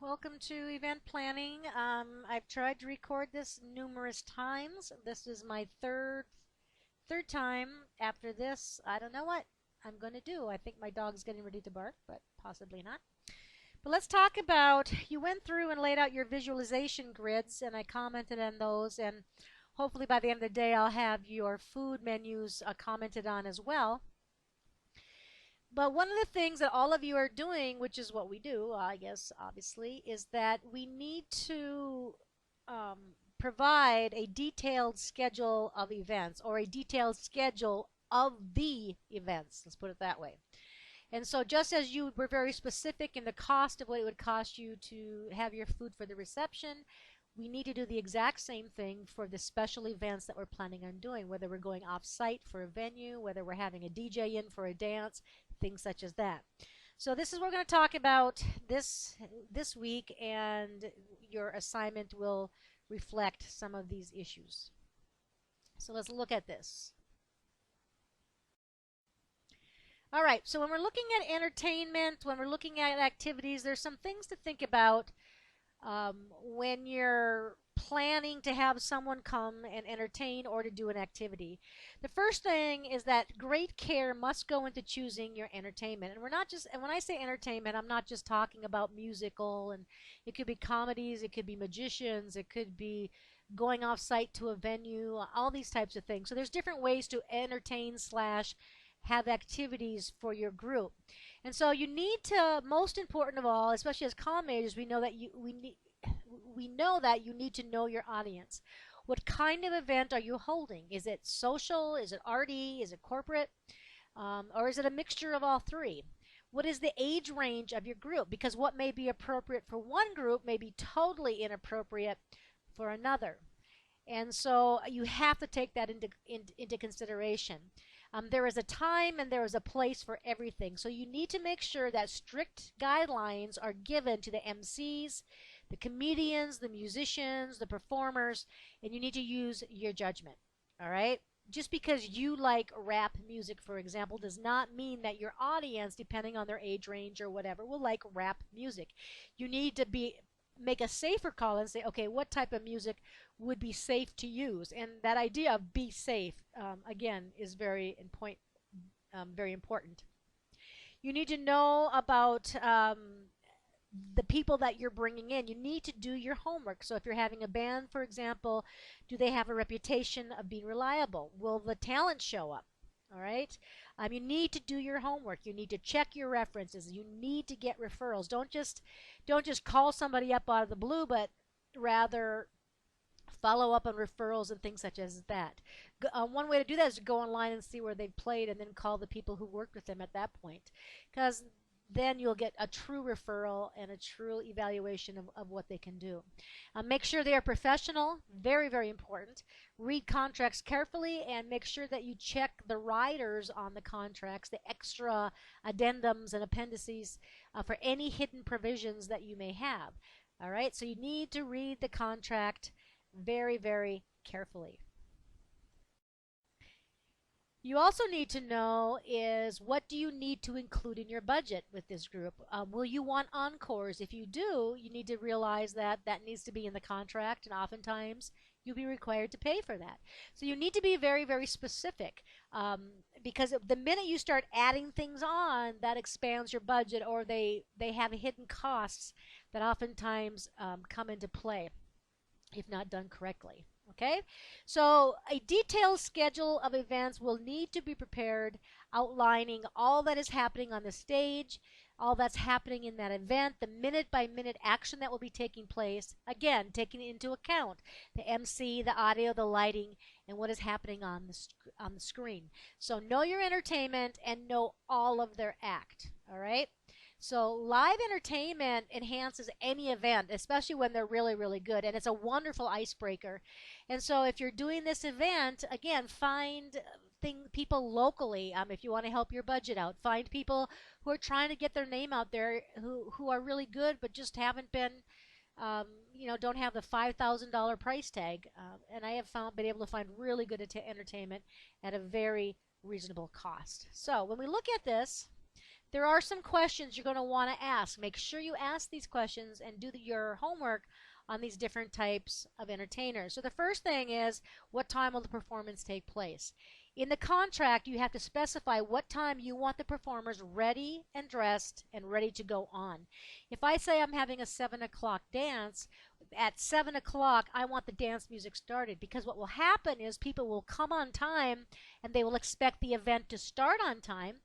Welcome to event planning. I've tried to record this numerous times. This is my third time. After this, I don't know what I'm going to do. I think my dog's getting ready to bark, but possibly not. But let's talk about, you went through and laid out your visualization grids, and I commented on those, and hopefully by the end of the day I'll have your food menus commented on as well. But one of the things that all of you are doing, which is what we do, I guess, obviously, is that we need to provide a detailed schedule of events, or a detailed schedule of the events. Let's put it that way. And so just as you were very specific in the cost of what it would cost you to have your food for the reception, we need to do the exact same thing for the special events that we're planning on doing, whether we're going off-site for a venue, whether we're having a DJ in for a dance, things such as that. So this is what we're going to talk about this week, and your assignment will reflect some of these issues. So let's look at this. All right, so when we're looking at entertainment, when we're looking at activities, there's some things to think about when you're planning to have someone come and entertain or to do an activity. The first thing is that great care must go into choosing your entertainment. And we're not just, and when I say entertainment, I'm not just talking about musical, and it could be comedies, it could be magicians, it could be going off site to a venue, all these types of things. So there's different ways to entertain slash have activities for your group. And so you need to, most important of all, especially as comm majors, we know that you need to know your audience. What kind of event are you holding? Is it social? Is it arty? Is it corporate? Or is it a mixture of all three? What is the age range of your group? Because what may be appropriate for one group may be totally inappropriate for another. And so you have to take that into consideration. There is a time and there is a place for everything. So you need to make sure that strict guidelines are given to the MCs, the comedians, the musicians, the performers, and you need to use your judgment. All right? Just because you like rap music, for example, does not mean that your audience, depending on their age range or whatever, will like rap music. You need to make a safer call and say, okay, what type of music would be safe to use? And that idea of be safe, again, is very important. You need to know about the people that you're bringing in. You need to do your homework. So if you're having a band, for example, do they have a reputation of being reliable? Will the talent show up? All right. You need to do your homework. You need to check your references. You need to get referrals. Don't just call somebody up out of the blue, but rather follow up on referrals and things such as that. One way to do that is to go online and see where they've played, and then call the people who worked with them at that point, because then you'll get a true referral and a true evaluation of what they can do. Make sure they are professional, very, very important. Read contracts carefully and make sure that you check the riders on the contracts, the extra addendums and appendices for any hidden provisions that you may have. All right, so you need to read the contract very, very carefully. You also need to know is, what do you need to include in your budget with this group? Will you want encores? If you do, you need to realize that that needs to be in the contract, and oftentimes you'll be required to pay for that. So you need to be very, very specific, because the minute you start adding things on, that expands your budget, or they have hidden costs that oftentimes come into play if not done correctly. Okay, so a detailed schedule of events will need to be prepared, outlining all that is happening on the stage, all that's happening in that event, the minute-by-minute action that will be taking place, again, taking into account the MC, the audio, the lighting, and what is happening on the screen. So know your entertainment and know all of their act, all right? So live entertainment enhances any event, especially when they're really, really good, and it's a wonderful icebreaker. And so if you're doing this event, again, find people locally, if you want to help your budget out. Find people who are trying to get their name out there, who are really good but just haven't been, don't have the $5,000 price tag. And I have been able to find really good entertainment at a very reasonable cost. So when we look at this, There are some questions you're going to want to ask. Make sure you ask these questions and do your homework on these different types of entertainers. So the first thing is, what time will the performance take place? In the contract, you have to specify what time you want the performers ready and dressed and ready to go on. If I say I'm having a 7 o'clock dance, at 7 o'clock I want the dance music started, because what will happen is people will come on time and they will expect the event to start on time,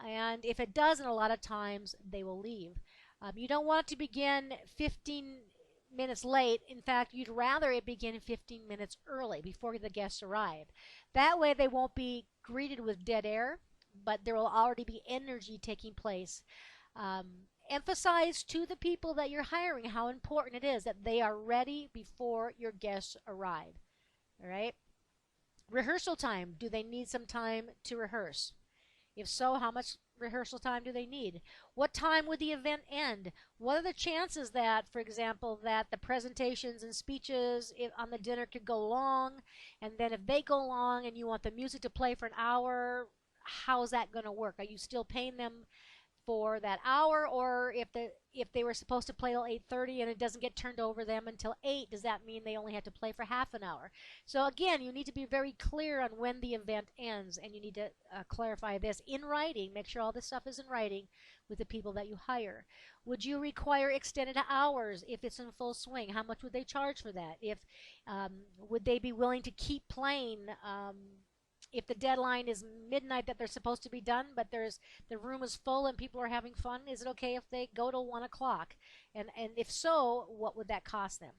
and if it doesn't, a lot of times they will leave. You don't want it to begin 15 minutes late. In fact, you'd rather it begin 15 minutes early before the guests arrive. That way they won't be greeted with dead air, but there will already be energy taking place. Um, Emphasize to the people that you're hiring how important it is that they are ready before your guests arrive. All right? Rehearsal time. Do they need some time to rehearse? If so, how much rehearsal time do they need? What time would the event end? What are the chances that, for example, that the presentations and speeches on the dinner could go long, and then if they go long and you want the music to play for an hour, how's that going to work? Are you still paying them for that hour, or if they were supposed to play till 8:30 and it doesn't get turned over them until 8, does that mean they only have to play for half an hour? So again, you need to be very clear on when the event ends, and you need to clarify this in writing. Make sure all this stuff is in writing with the people that you hire. Would you require extended hours if it's in full swing? How much would they charge for that? If would they be willing to keep playing if the deadline is midnight that they're supposed to be done, but the room is full and people are having fun? Is it okay if they go till 1 o'clock? And if so, what would that cost them?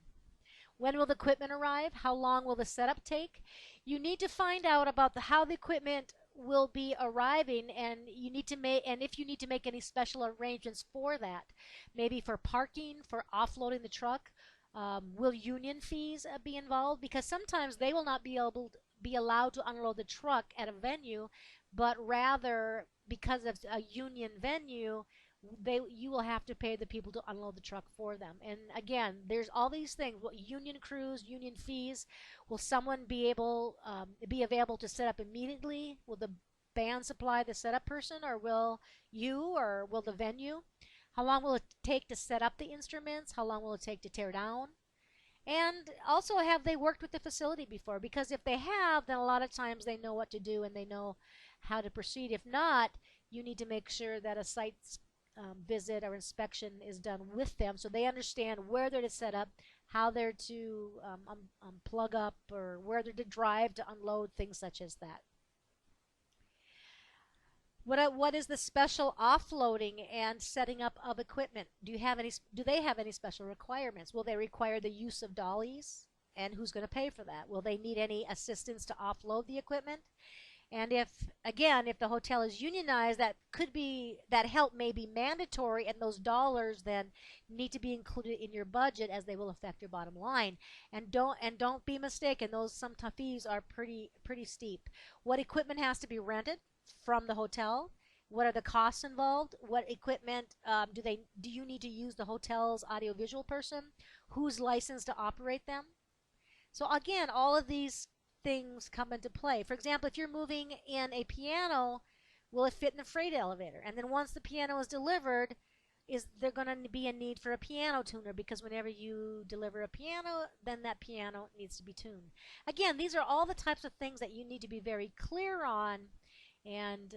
When will the equipment arrive? How long will the setup take? You need to find out about how the equipment will be arriving, and you need to make, and if you need to make any special arrangements for that, maybe for parking, for offloading the truck. Will union fees be involved? Because sometimes they will not be allowed to unload the truck at a venue, but rather because of a union venue, you will have to pay the people to unload the truck for them. And again, there's all these things. What union crews, union fees? Will someone be available to set up immediately? Will the band supply the setup person, or will the venue? How long will it take to set up the instruments? How long will it take to tear down? And also, have they worked with the facility before? Because if they have, then a lot of times they know what to do and they know how to proceed. If not, you need to make sure that a site visit or inspection is done with them, so they understand where they're to set up, how they're to plug up, or where they're to drive to unload, things such as that. What is the special offloading and setting up of equipment? Do they have any special requirements? Will they require the use of dollies? And who's going to pay for that? Will they need any assistance to offload the equipment? And if the hotel is unionized, that help may be mandatory, and those dollars then need to be included in your budget, as they will affect your bottom line. And don't be mistaken; some fees are pretty steep. What equipment has to be rented from the hotel? What are the costs involved? What equipment do you need to use the hotel's audiovisual person? Who's licensed to operate them? So again, all of these things come into play. For example, if you're moving in a piano, will it fit in the freight elevator? And then once the piano is delivered, is there going to be a need for a piano tuner? Because whenever you deliver a piano, then that piano needs to be tuned. Again, these are all the types of things that you need to be very clear on and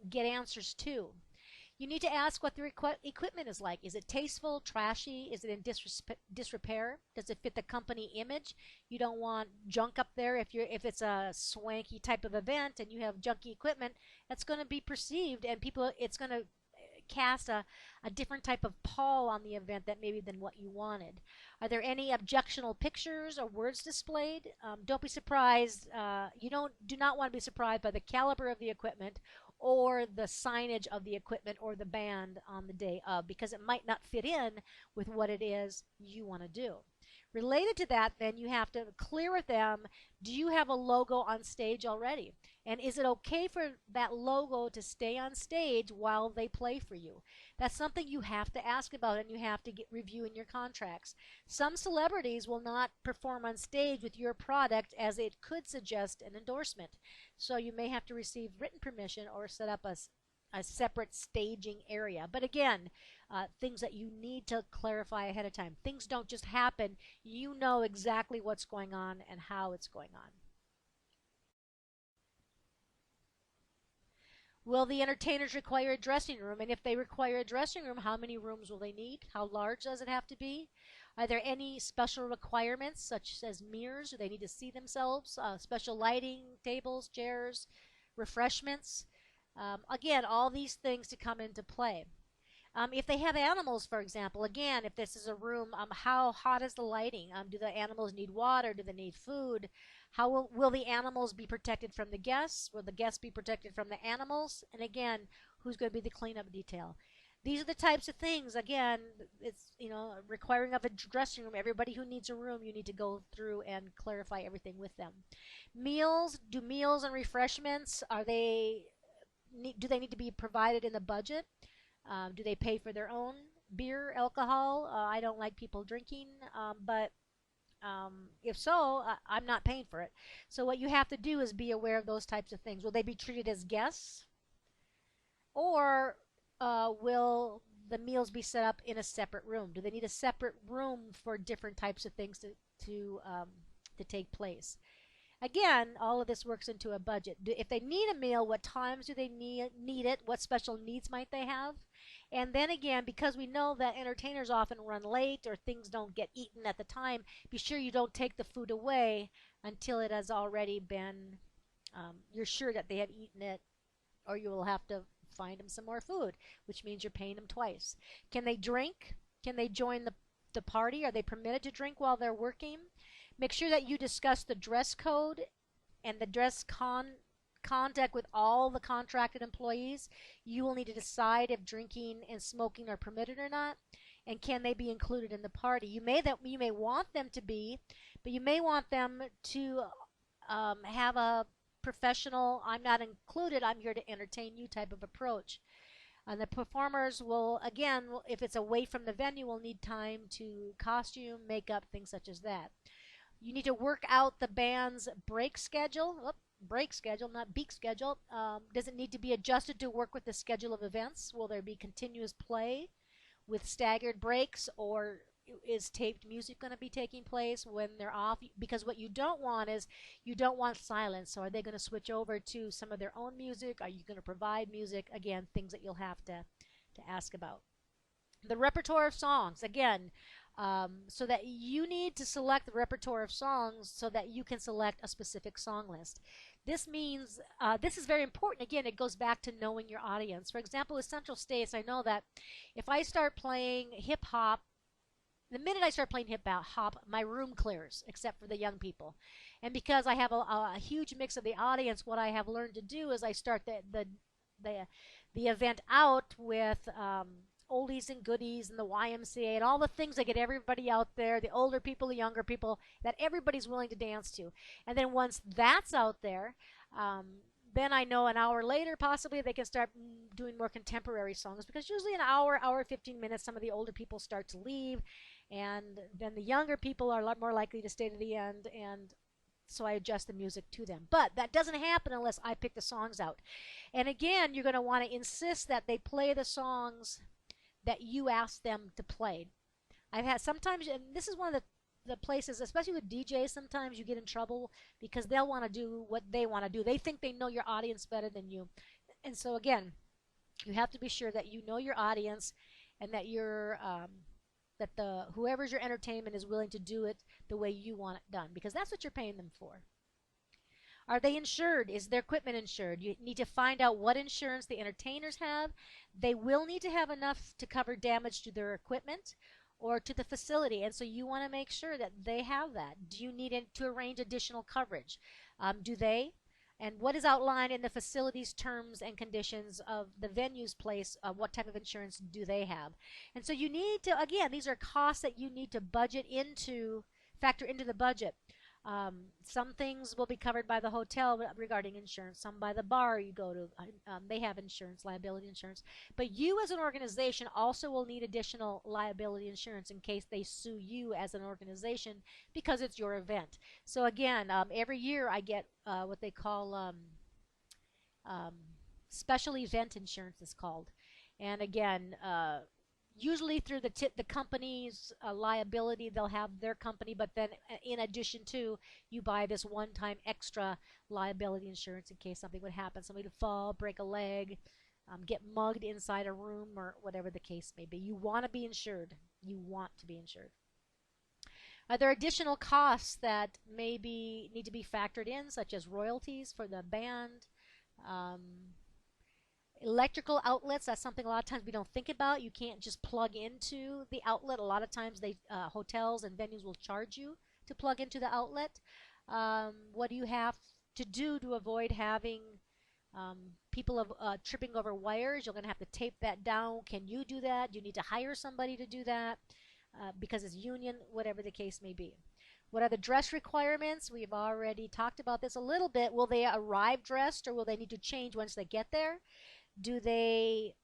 get answers to. You need to ask what the equipment is like. Is it tasteful, trashy? Is it in disrepair? Does it fit the company image? You don't want junk up there. If it's a swanky type of event and you have junky equipment, that's going to be perceived, and it's going to cast a different type of pall on the event than what you wanted. Are there any objectionable pictures or words displayed? Don't be surprised. Do not want to be surprised by the caliber of the equipment or the signage of the equipment or the band on the day of, because it might not fit in with what it is you want to do. Related to that, then, you have to clear with them, do you have a logo on stage already? And is it okay for that logo to stay on stage while they play for you? That's something you have to ask about, and you have to review in your contracts. Some celebrities will not perform on stage with your product, as it could suggest an endorsement. So you may have to receive written permission or set up a separate staging area. But again, things that you need to clarify ahead of time. Things don't just happen. You know exactly what's going on and how it's going on. Will the entertainers require a dressing room? And if they require a dressing room, how many rooms will they need? How large does it have to be? Are there any special requirements, such as mirrors? Do they need to see themselves? Special lighting, tables, chairs, refreshments? Again, all these things to come into play. If they have animals, for example, again, if this is a room, how hot is the lighting? Do the animals need water? Do they need food? How will the animals be protected from the guests? Will the guests be protected from the animals? And again, who's going to be the cleanup detail? These are the types of things. Again, it's requiring of a dressing room. Everybody who needs a room, you need to go through and clarify everything with them. Meals, do meals and refreshments do they need to be provided in the budget? Do they pay for their own beer, alcohol? I don't like people drinking, but if so, I'm not paying for it. So what you have to do is be aware of those types of things. Will they be treated as guests, or will the meals be set up in a separate room? Do they need a separate room for different types of things to take place? Again, all of this works into a budget. If they need a meal, what times do they need it? What special needs might they have? And then again, because we know that entertainers often run late or things don't get eaten at the time, be sure you don't take the food away until it has already been, you're sure that they have eaten it, or you will have to find them some more food, which means you're paying them twice. Can they drink? Can they join the party? Are they permitted to drink while they're working? Make sure that you discuss the dress code and the dress conduct with all the contracted employees. You will need to decide if drinking and smoking are permitted or not, and can they be included in the party. You may want them to be, but you may want them to have a professional, I'm not included, I'm here to entertain you type of approach. And the performers will, again, if it's away from the venue, will need time to costume, makeup, things such as that. You need to work out the band's break schedule. Break schedule, not beak schedule. Does it need to be adjusted to work with the schedule of events? Will there be continuous play with staggered breaks, or is taped music going to be taking place when they're off? Because what you don't want is you don't want silence. So are they going to switch over to some of their own music? Are you going to provide music? Again, things that you'll have to ask about. The repertoire of songs, again, so that you need to select the repertoire of songs so that you can select a specific song list. This means, this is very important. Again, it goes back to knowing your audience. For example, with Central States, I know that if I start playing hip hop, the minute I start playing hip hop, my room clears, except for the young people. And because I have a huge mix of the audience, what I have learned to do is I start the event out with oldies and goodies and the YMCA and all the things that get everybody out there, the older people, the younger people, that everybody's willing to dance to. And then once that's out there, then I know an hour later possibly they can start doing more contemporary songs, because usually an hour 15 minutes, some of the older people start to leave, and then the younger people are a lot more likely to stay to the end, and so I adjust the music to them. But that doesn't happen unless I pick the songs out. And again, you're going to want to insist that they play the songs that you ask them to play. I've had sometimes, and this is one of the places, especially with DJs, sometimes you get in trouble because they'll want to do what they want to do. They think they know your audience better than you. And so again, you have to be sure that you know your audience and that you're that the whoever's your entertainment is willing to do it the way you want it done, because that's what you're paying them for. Are they insured? Is their equipment insured? You need to find out what insurance the entertainers have. They will need to have enough to cover damage to their equipment or to the facility, and so you want to make sure that they have that. Do you need to arrange additional coverage? Do they? And what is outlined in the facility's terms and conditions of the venue's place? What type of insurance do they have? And so you need to, again, these are costs that you need to factor into the budget. Some things will be covered by the hotel regarding insurance. Some by the bar you go to. They have insurance, liability insurance. But you as an organization also will need additional liability insurance in case they sue you as an organization because it's your event. So again, every year I get what they call special event insurance is called. And again, usually through the company's liability, they'll have their company, but then in addition to, you buy this one-time extra liability insurance in case something would happen. Somebody would fall, break a leg, get mugged inside a room, or whatever the case may be. You want to be insured. You want to be insured. Are there additional costs that maybe need to be factored in, such as royalties for the band? Um, Electrical outlets, that's something a lot of times we don't think about. You can't just plug into the outlet. A lot of times hotels and venues will charge you to plug into the outlet. What do you have to do to avoid having people tripping over wires? You're going to have to tape that down. Can you do that? Do you need to hire somebody to do that because it's union, whatever the case may be? What are the dress requirements? We've already talked about this a little bit. Will they arrive dressed, or will they need to change once they get there? Does it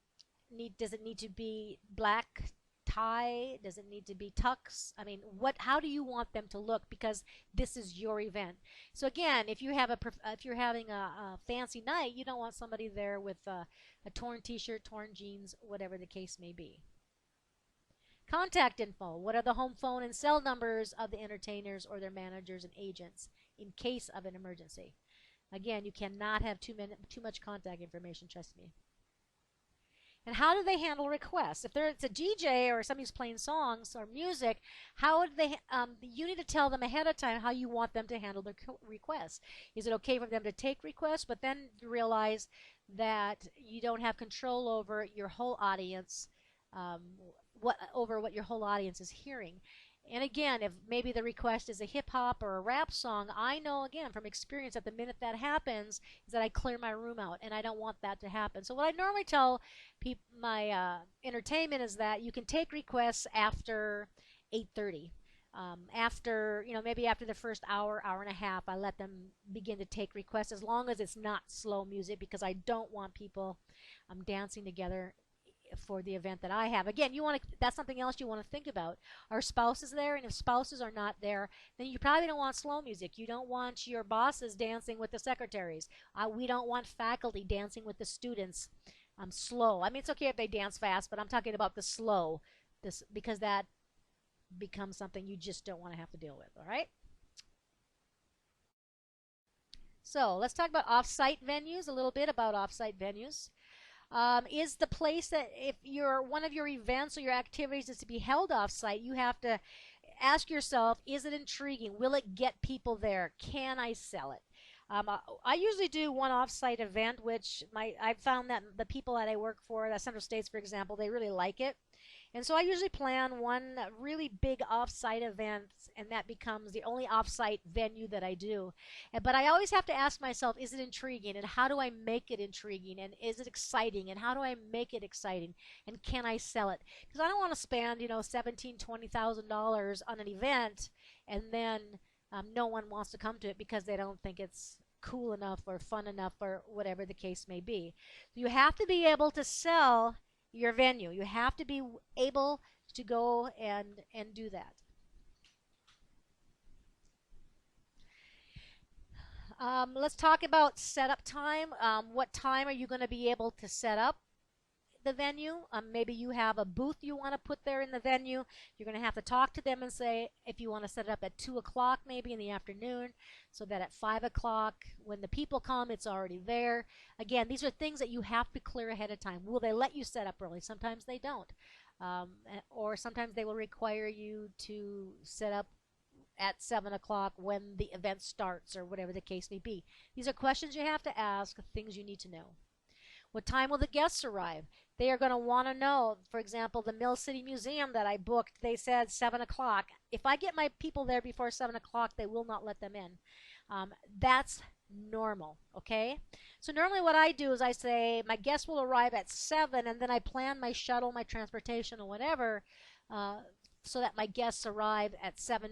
need to be black tie? Does it need to be tux? I mean, how do you want them to look? Because this is your event. So again, if you're having a fancy night, you don't want somebody there with a torn t-shirt, torn jeans, whatever the case may be. Contact info. What are the home phone and cell numbers of the entertainers or their managers and agents in case of an emergency? Again, you cannot have too much contact information, trust me. And how do they handle requests? If it's a DJ or somebody's playing songs or music, how would they? You need to tell them ahead of time how you want them to handle their requests. Is it okay for them to take requests, but then realize that you don't have control over your whole audience, what your whole audience is hearing? And again, if maybe the request is a hip hop or a rap song, I know again from experience that the minute that happens is that I clear my room out, and I don't want that to happen. So what I normally tell my entertainment is that you can take requests after 8:30. After, maybe after the first hour, hour and a half, I let them begin to take requests as long as it's not slow music, because I don't want people dancing together for the event that I have. Again, that's something else you want to think about. Are spouses there? And if spouses are not there, then you probably don't want slow music. You don't want your bosses dancing with the secretaries. We don't want faculty dancing with the students slow. I mean, it's okay if they dance fast, but I'm talking about the slow, because that becomes something you just don't want to have to deal with. All right? So let's talk about off-site venues, a little bit about off-site venues. Is the place that, if one of your events or your activities is to be held off-site, you have to ask yourself, is it intriguing? Will it get people there? Can I sell it? I usually do one off-site event, which I've found that the people that I work for, the Central States, for example, they really like it. And so I usually plan one really big off-site event, and that becomes the only off-site venue that I do. But I always have to ask myself, is it intriguing? And how do I make it intriguing? And is it exciting? And how do I make it exciting? And can I sell it? Because I don't want to spend, $17,000, $20,000 on an event, and then no one wants to come to it because they don't think it's cool enough or fun enough or whatever the case may be. You have to be able to sell your venue. You have to be able to go and do that. Let's talk about setup time. What time are you going to be able to set up the venue? Maybe you have a booth you want to put there in the venue. You're going to have to talk to them and say if you want to set it up at 2 o'clock maybe in the afternoon, so that at 5 o'clock when the people come, it's already there. Again, these are things that you have to clear ahead of time. Will they let you set up early? Sometimes they don't. Or sometimes they will require you to set up at 7 o'clock when the event starts, or whatever the case may be. These are questions you have to ask, things you need to know. What time will the guests arrive? They are going to want to know. For example, the Mill City Museum that I booked, they said 7 o'clock. If I get my people there before 7 o'clock, they will not let them in. That's normal, okay? So normally what I do is I say my guests will arrive at 7, and then I plan my shuttle, my transportation, or whatever, so that my guests arrive at 7,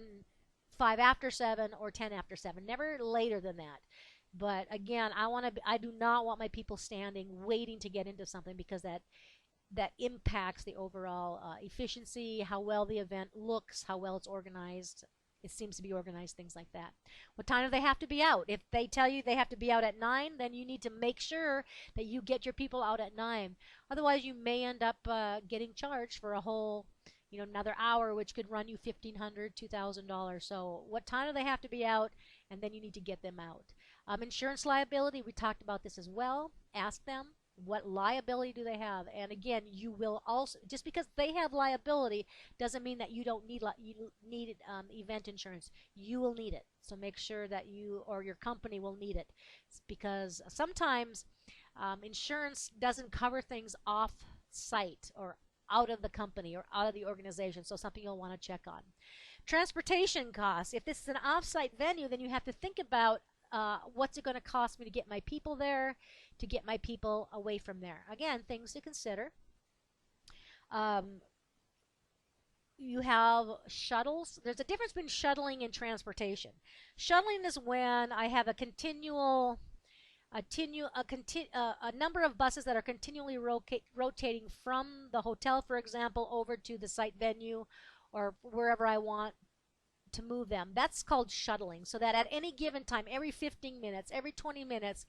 5 after 7, or 10 after 7. Never later than that. But again, I do not want my people standing waiting to get into something, because that impacts the overall efficiency, how well the event looks, how well it's organized, It seems to be organized things like that. What time do they have to be out? If they tell you they have to be out at 9, then you need to make sure that you get your people out at 9. Otherwise, you may end up getting charged for a whole, another hour, which could run you $1,500, $2,000. So what time do they have to be out? And then you need to get them out. Insurance liability, we talked about this as well. Ask them, what liability do they have? And again, you will also, just because they have liability doesn't mean that you don't need event insurance. You will need it. So make sure that you or your company will need it, because sometimes insurance doesn't cover things off site or out of the company or out of the organization. So something you'll want to check on. Transportation costs. If this is an off-site venue, then you have to think about what's it going to cost me to get my people there, to get my people away from there. Again, things to consider. You have shuttles. There's a difference between shuttling and transportation. Shuttling is when I have a number of buses that are continually rotating from the hotel, for example, over to the site venue or wherever I want to move them. That's called shuttling, so that at any given time, every 15 minutes, every 20 minutes,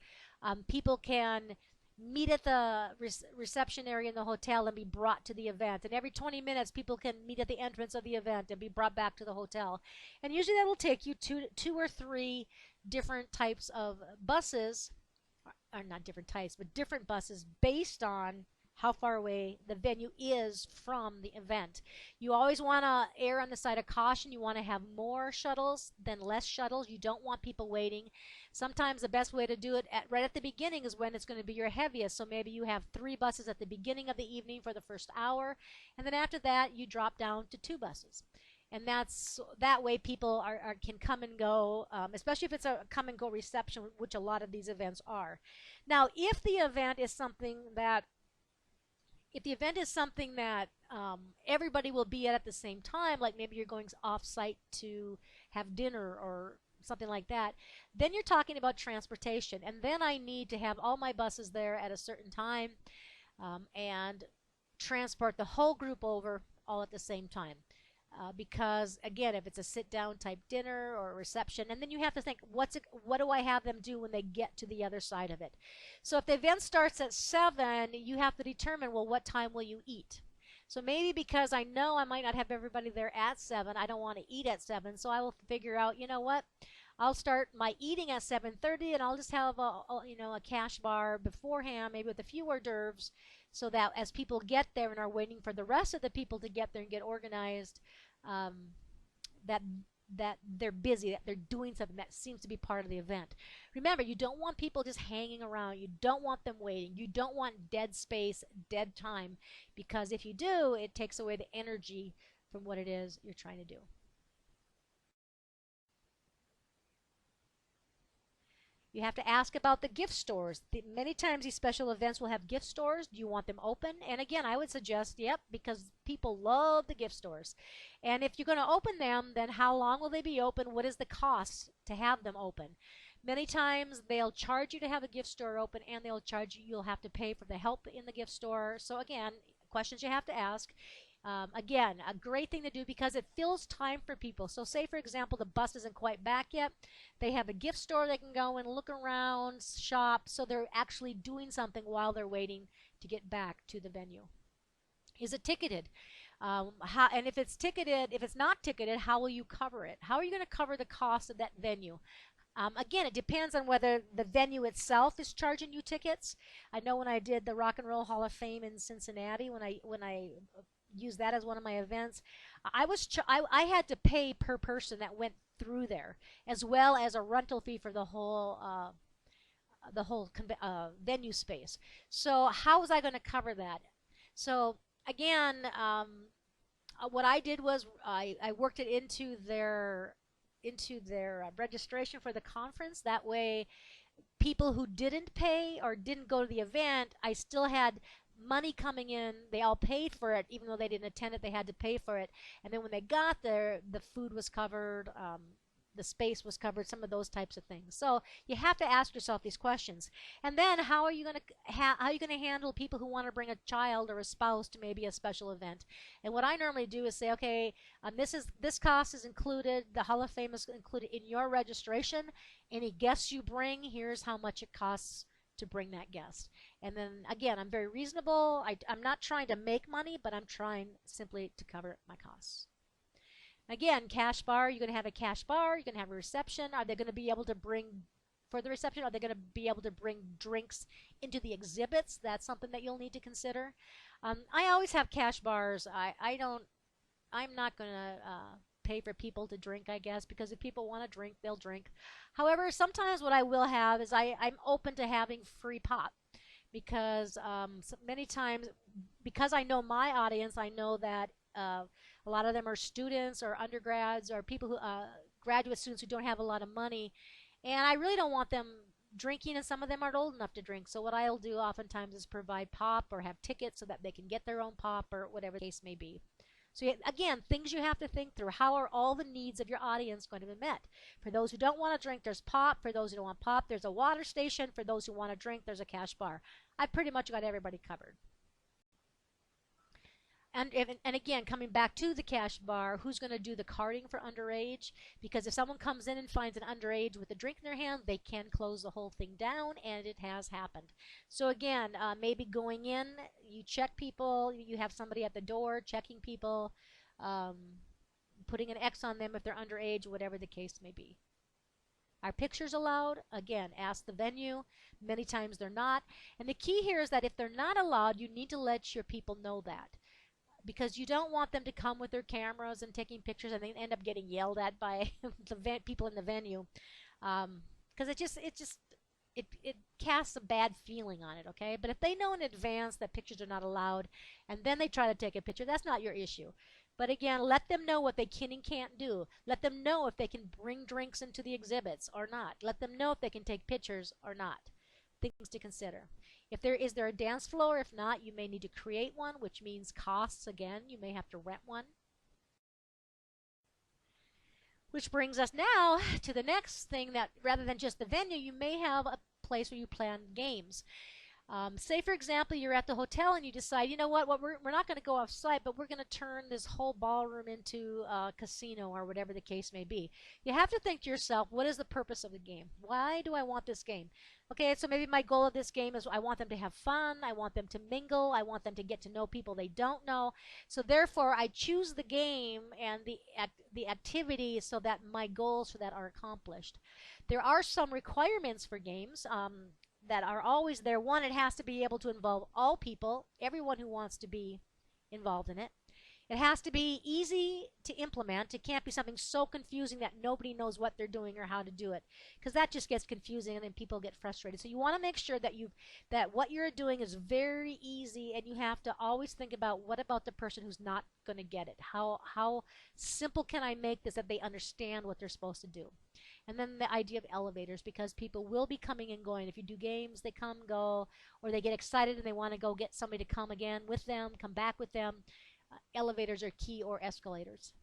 people can meet at the reception area in the hotel and be brought to the event. And every 20 minutes, people can meet at the entrance of the event and be brought back to the hotel. And usually that will take you two or three different types of buses, or not different types, but different buses based on how far away the venue is from the event. You always want to err on the side of caution. You want to have more shuttles than less shuttles. You don't want people waiting. Sometimes the best way to do it right at the beginning is when it's going to be your heaviest. So maybe you have 3 buses at the beginning of the evening for the first hour, and then after that you drop down to 2 buses. And that way people can come and go, especially if it's a come and go reception, which a lot of these events are. Now, if the event is something that everybody will be at the same time, like maybe you're going off-site to have dinner or something like that, then you're talking about transportation. And then I need to have all my buses there at a certain time and transport the whole group over all at the same time. Because again, if it's a sit-down type dinner or a reception, and then you have to think, what do I have them do when they get to the other side of it? So if the event starts at 7, you have to determine, well, what time will you eat? So maybe because I know I might not have everybody there at 7, I don't want to eat at 7, so I will figure out, you know what? I'll start my eating at 7:30, and I'll just have a cash bar beforehand, maybe with a few hors d'oeuvres, so that as people get there and are waiting for the rest of the people to get there and get organized, that they're busy, that they're doing something that seems to be part of the event. Remember, you don't want people just hanging around. You don't want them waiting. You don't want dead space, dead time, because if you do, it takes away the energy from what it is you're trying to do. You have to ask about the gift stores. Many times these special events will have gift stores. Do you want them open? And again, I would suggest, yep, because people love the gift stores. And if you're going to open them, then how long will they be open? What is the cost to have them open? Many times they'll charge you to have a gift store open, and you'll have to pay for the help in the gift store. So again, questions you have to ask. Again, a great thing to do because it fills time for people. So say, for example, the bus isn't quite back yet. They have a gift store they can go and look around, shop, so they're actually doing something while they're waiting to get back to the venue. Is it ticketed? And if it's not ticketed, how will you cover it? How are you going to cover the cost of that venue? Again, it depends on whether the venue itself is charging you tickets. I know when I did the Rock and Roll Hall of Fame in Cincinnati, when I used that as one of my events, I had to pay per person that went through there, as well as a rental fee for the whole venue space. So how was I going to cover that? So again, what I did was I worked it into their registration for the conference. That way, people who didn't pay or didn't go to the event, I still had money coming in. They all paid for it, even though they didn't attend it. They had to pay for it, and then when they got there, the food was covered. the space was covered, some of those types of things. So you have to ask yourself these questions. And then how are you going to how are you going to handle people who want to bring a child or a spouse to maybe a special event? And what I normally do is say, okay, this cost is included, the Hall of Fame is included in your registration. Any guests you bring, here's how much it costs to bring that guest. And then again, I'm very reasonable. I'm not trying to make money, but I'm trying simply to cover my costs. Again, cash bar, you're going to have a cash bar, you're going to have a reception. Are they going to be able to bring, for the reception, are they going to be able to bring drinks into the exhibits? That's something that you'll need to consider. I always have cash bars. I'm not going to pay for people to drink, I guess, because if people want to drink, they'll drink. However, sometimes what I will have is I'm open to having free pop, because so many times, because I know my audience, I know that a lot of them are students or undergrads or people who graduate students who don't have a lot of money, and I really don't want them drinking, and some of them aren't old enough to drink. So what I'll do oftentimes is provide pop or have tickets so that they can get their own pop or whatever the case may be. So again, things you have to think through. How are all the needs of your audience going to be met? For those who don't want to drink, there's pop. For those who don't want pop, there's a water station. For those who want to drink, there's a cash bar. I've pretty much got everybody covered. And again, coming back to the cash bar, who's going to do the carding for underage? Because if someone comes in and finds an underage with a drink in their hand, they can close the whole thing down, and it has happened. So again, maybe going in, you check people, you have somebody at the door checking people, um, putting an X on them if they're underage, whatever the case may be. Are pictures allowed? Again, ask the venue. Many times they're not. And the key here is that if they're not allowed, you need to let your people know that, because you don't want them to come with their cameras and taking pictures and they end up getting yelled at by the people in the venue, because it casts a bad feeling on it. Okay, but if they know in advance that pictures are not allowed and then they try to take a picture, that's not your issue. But again, let them know what they can and can't do. Let them know if they can bring drinks into the exhibits or not. Let them know if they can take pictures or not. Things to consider. Is there a dance floor? If not, you may need to create one, which means costs. Again, you may have to rent one. Which brings us now to the next thing, that rather than just the venue, you may have a place where you plan games. Say, for example, you're at the hotel and you decide, you know what, we're not going to go off site, but we're going to turn this whole ballroom into a casino or whatever the case may be. You have to think to yourself, what is the purpose of the game? Why do I want this game? Okay, so maybe my goal of this game is I want them to have fun, I want them to mingle, I want them to get to know people they don't know. So therefore, I choose the game and the activity so that my goals for that are accomplished. There are some requirements for games that are always there. One, it has to be able to involve all people, everyone who wants to be involved in it. It has to be easy to implement. It can't be something so confusing that nobody knows what they're doing or how to do it, because that just gets confusing and then people get frustrated. So you want to make sure that what you're doing is very easy, and you have to always think about, what about the person who's not going to get it? How simple can I make this that they understand what they're supposed to do? And then the idea of elevators, because people will be coming and going. If you do games, they come, go, or they get excited and they want to go get somebody to come again with them, come back with them. Elevators are key, or escalators.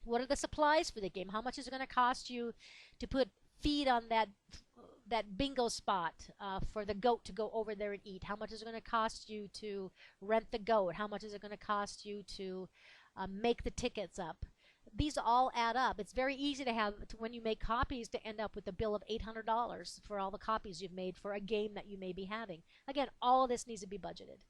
What are the supplies for the game? How much is it going to cost you to put feed on that bingo spot for the goat to go over there and eat? How much is it going to cost you to rent the goat? How much is it going to cost you to make the tickets up? These all add up. It's very easy when you make copies, to end up with a bill of $800 for all the copies you've made for a game that you may be having. Again, all of this needs to be budgeted.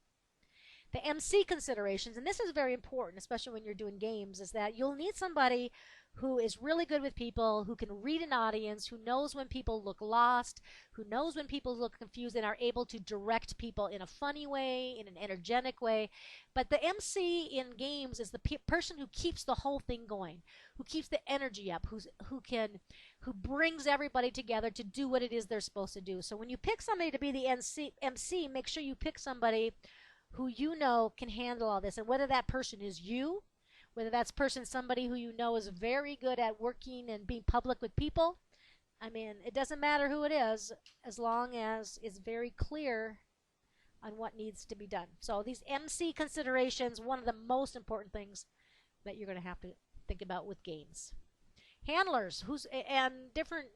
The MC considerations, and this is very important, especially when you're doing games, is that you'll need somebody who is really good with people, who can read an audience, who knows when people look lost, who knows when people look confused, and are able to direct people in a funny way, in an energetic way. But the MC in games is the person who keeps the whole thing going, who keeps the energy up, who brings everybody together to do what it is they're supposed to do. So when you pick somebody to be the MC, make sure you pick somebody who you know can handle all this. And whether that person is you, whether that's somebody who you know is very good at working and being public with people, I mean, it doesn't matter who it is, as long as it's very clear on what needs to be done. So these MC considerations, one of the most important things that you're going to have to think about with games. handlers, and different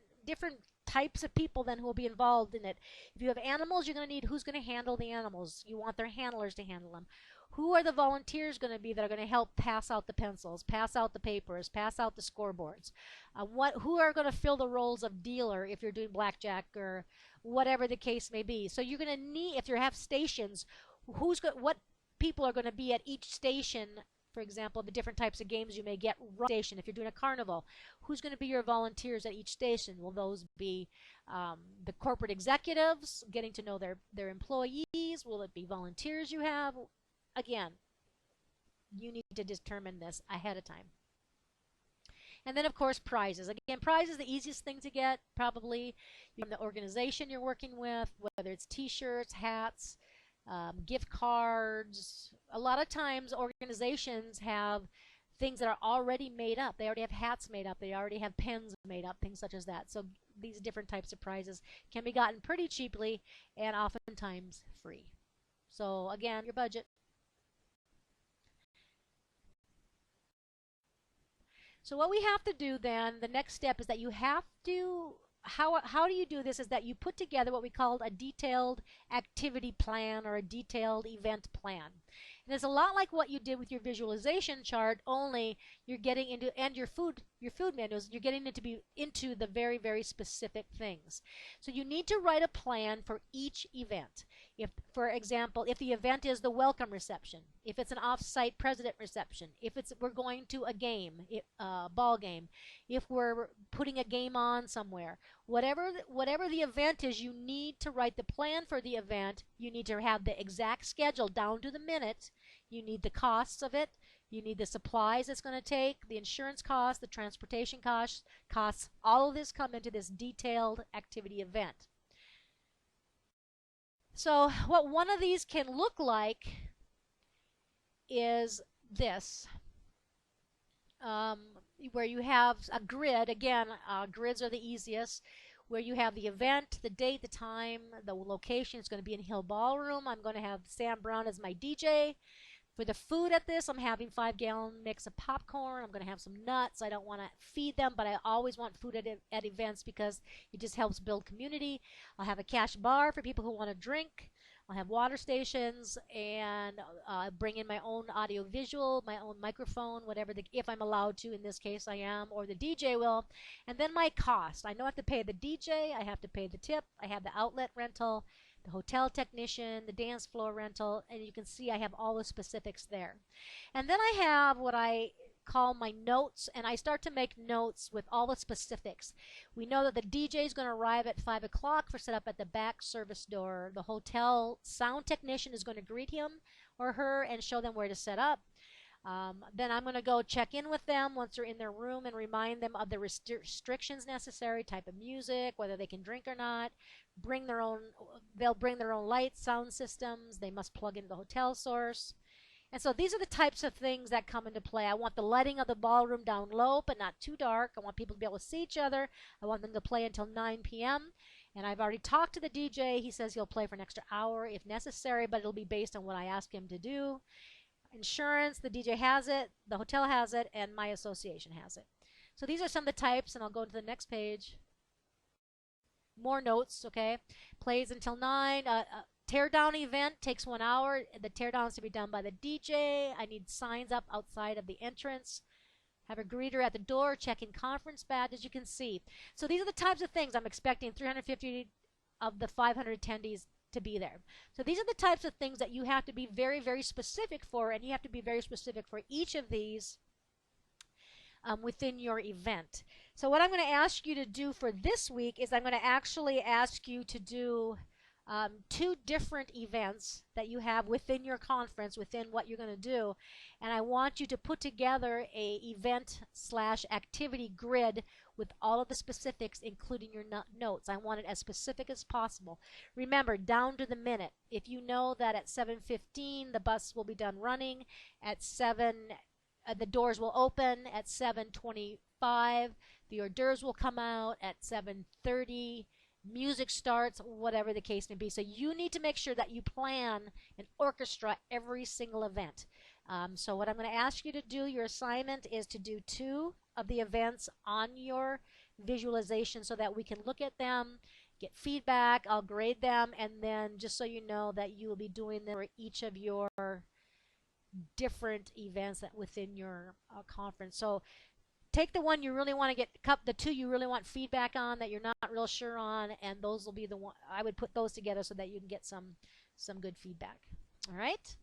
types of people then who will be involved in it. If you have animals, you're going to need who's going to handle the animals. You want their handlers to handle them. Who are the volunteers going to be that are going to help pass out the pencils, pass out the papers, pass out the scoreboards? Who are going to fill the roles of dealer if you're doing blackjack or whatever the case may be? So you're going to need, if you have stations, what people are going to be at each station. For example, the different types of games you may get station. If you're doing a carnival, who's going to be your volunteers at each station? Will those be the corporate executives getting to know their employees? Will it be volunteers you have? Again, you need to determine this ahead of time. And then, of course, prizes. Again, prizes the easiest thing to get, probably from the organization you're working with, whether it's T-shirts, hats, gift cards. A lot of times, organizations have things that are already made up. They already have hats made up. They already have pens made up, things such as that. So these different types of prizes can be gotten pretty cheaply and oftentimes free. So again, your budget. So what we have to do then, the next step is that you have to, how do you do this is that you put together what we call a detailed activity plan or a detailed event plan. And it's a lot like what you did with your visualization chart, only you're getting into, and your food menus, you're getting into the very, very specific things. So you need to write a plan for each event. If, for example, if the event is the welcome reception, if it's an off-site president reception, if we're going to a game, ball game, if we're putting a game on somewhere, whatever the event is, you need to write the plan for the event. You need to have the exact schedule down to the minute. You need the costs of it. You need the supplies it's going to take, the insurance costs, the transportation costs. All of this come into this detailed activity event. So what one of these can look like is this, where you have a grid. Again, grids are the easiest, where you have the event, the date, the time, the location. It's going to be in Hill Ballroom. I'm going to have Sam Brown as my DJ. For the food at this, I'm having 5-gallon mix of popcorn. I'm going to have some nuts. I don't want to feed them, but I always want food at events because it just helps build community. I'll have a cash bar for people who want to drink. I'll have water stations, and bring in my own audio visual, my own microphone, whatever, if I'm allowed to. In this case, I am, or the DJ will. And then my cost. I know I have to pay the DJ. I have to pay the tip. I have the outlet rental, the hotel technician, the dance floor rental, and you can see I have all the specifics there. And then I have what I call my notes, and I start to make notes with all the specifics. We know that the DJ is going to arrive at 5 o'clock for setup at the back service door. The hotel sound technician is going to greet him or her and show them where to set up. Then I'm going to go check in with them once they're in their room and remind them of the restrictions necessary, type of music, whether they can drink or not. They'll bring their own lights, sound systems. They must plug into the hotel source. And so these are the types of things that come into play. I want the lighting of the ballroom down low, but not too dark. I want people to be able to see each other. I want them to play until 9 p.m. And I've already talked to the DJ. He says he'll play for an extra hour if necessary, but it'll be based on what I ask him to do. Insurance, the DJ has it, the hotel has it, and my association has it. So these are some of the types, and I'll go to the next page. More notes, okay? Plays until 9. Teardown event takes 1 hour. The teardown is to be done by the DJ. I need signs up outside of the entrance. Have a greeter at the door, check-in conference badge, as you can see. So these are the types of things I'm expecting 350 of the 500 attendees to be there. So these are the types of things that you have to be very, very specific for, and you have to be very specific for each of these within your event. So what I'm going to ask you to do for this week is I'm going to actually ask you to do 2 different events that you have within your conference, within what you're going to do. And I want you to put together a event/activity grid with all of the specifics, including your notes. I want it as specific as possible. Remember, down to the minute. If you know that at 7:15 the bus will be done running, at 7 the doors will open, at 7:25 the hors d'oeuvres will come out, at 7:30 music starts, whatever the case may be. So you need to make sure that you plan and orchestra every single event. So what I'm going to ask you to do, your assignment is to do 2 of the events on your visualization so that we can look at them, get feedback, I'll grade them, and then just so you know that you will be doing them for each of your different events that within your conference. So take the one you really want to get, the 2 you really want feedback on that you're not real sure on, and those will be the one I would put those together so that you can get some good feedback. All right.